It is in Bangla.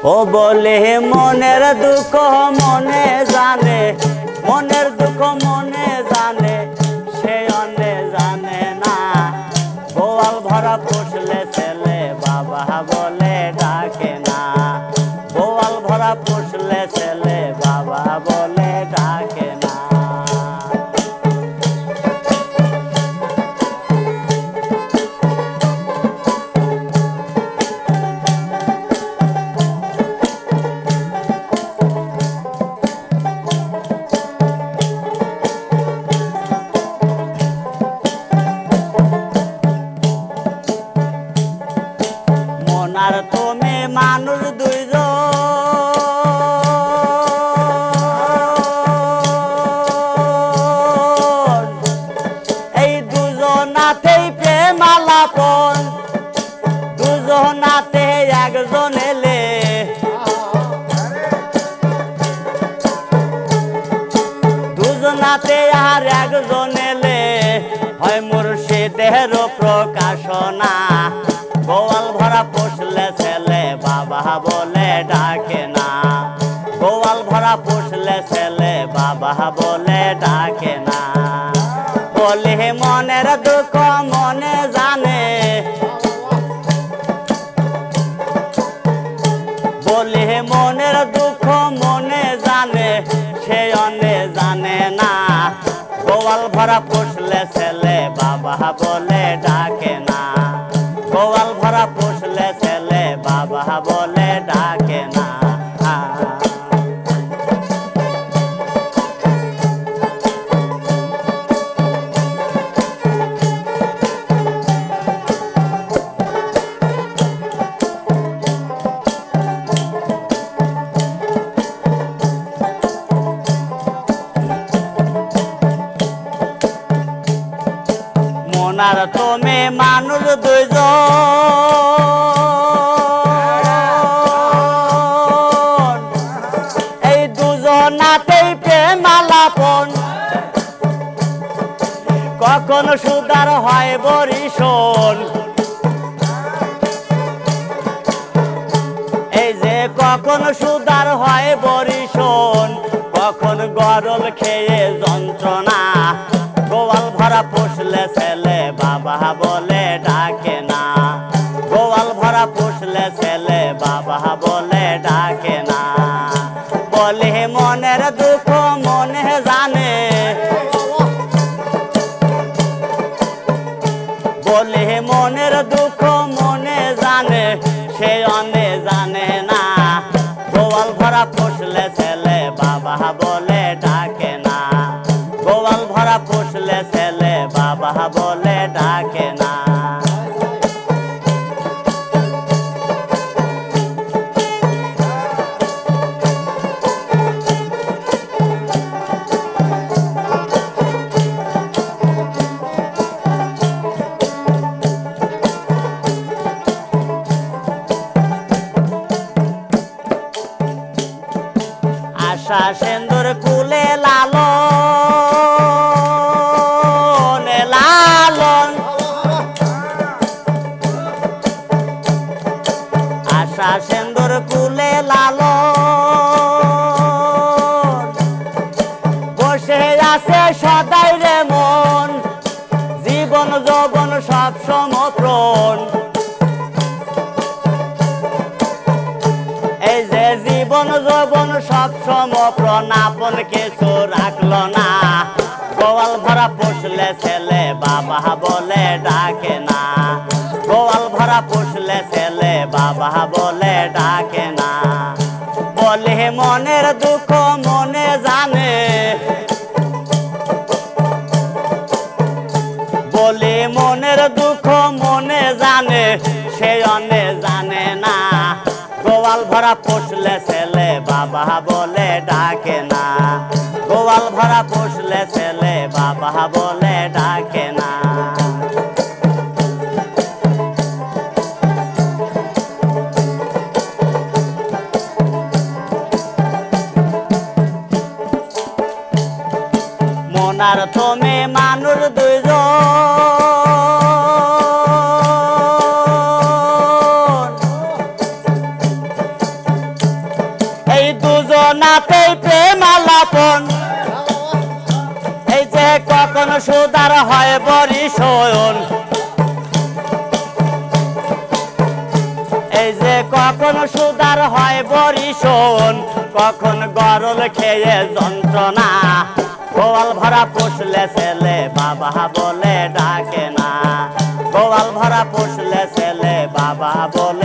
ও বলে মনের দুঃখ মনে জানে, মনের দুঃখ মনে জানে, সে অন্যে জানে না। গোয়াল ভরা পুষলে ছেলে বাবা বলে ডাকে না, গোয়াল ভরা পুষলে ছেলে বাবা বলে ডাকে না। আর তুমি মানুষ দুইজন, এই দুজনাতেই প্রেম আলাপন, দুজনাতে একজন এলে, দুজনাতে আর একজন এলে হয় মুর্শিদের প্রকাশনা। গোয়াল ভরা পুষলে ছেলে বাবা বলে ডাকে না, গোয়াল ভরা পুষলে ছেলে বাবা বলে ডাকে না। বলে মনের দুঃখ মনে জানে, বলে মনের দুঃখ মনে জানে, সে অন্যে জানে না। গোয়াল ভরা পুষলে ছেলে বাবা বলে ডাকে না, গোয়াল ভরা পুষলে ছেলে বাবা বলে ডাকে না। মনার তুমি মানুষ দুইজন, এই দুজনাতেই প্রেম আলাপন, কখন সুদার হয় বরিশন, এই যে কখন সুদার হয় বরিশন, কখন গরল খেয়ে যন্ত্রণা। গোয়াল ভরা পুষলে ছেলে বাবা বলে ডাকে না, গোয়াল ভরা পুষলে ছেলে বাবা বলে ডাকে না। বলে মনের দুঃখ মনে জানে, বলে মনের দুঃখ মনে জানে, সে অন্যে জানে না। গোয়াল ভরা পুষলে ছেলে বাবা বলে ডাকে না, গোয়াল ভরা পুষলে ছেলে বাবা বলে ডাকে না। আশা সিন্দুর কুলে লালন লালন, আশা সিন্দুর কুলে লালন, বসে আছে সদাই রে মন, জীবন যৌবন সব সমপ্রণ। এই যে জীবন যৌবন সব সমপ্রণ, আপন কিছু রাখলো না। গোয়াল ভরা পুষলে ছেলে বাবা বলে ডাকে না, গোয়াল ভরা পুষলে ছেলে বাবা বলে ডাকে না। বলে মনের দুঃখ মনে জানে, বলে মনের দুঃখ মনে জানে, সে অন্যে জানে না। গোয়াল ভরা পুষলে ছেলে বাবা বলে ডাকে না, গোয়াল ভরা পুষলে ছেলে বাবা বলে ডাকে না। মনার তুমি মানুষ দুইজন, মিলনাতেই প্রেম আলাপন এই যে কখন সুদার হয় বরি শয়ন এই যে কখন সুদার হয় বরি শোন কখন গরল খেয়ে যন্ত্রণা গোয়াল ভরা পুষলে ছেলে বাবা বলে ডাকে না গোয়াল ভরা পুষলে ছেলে বাবা বলে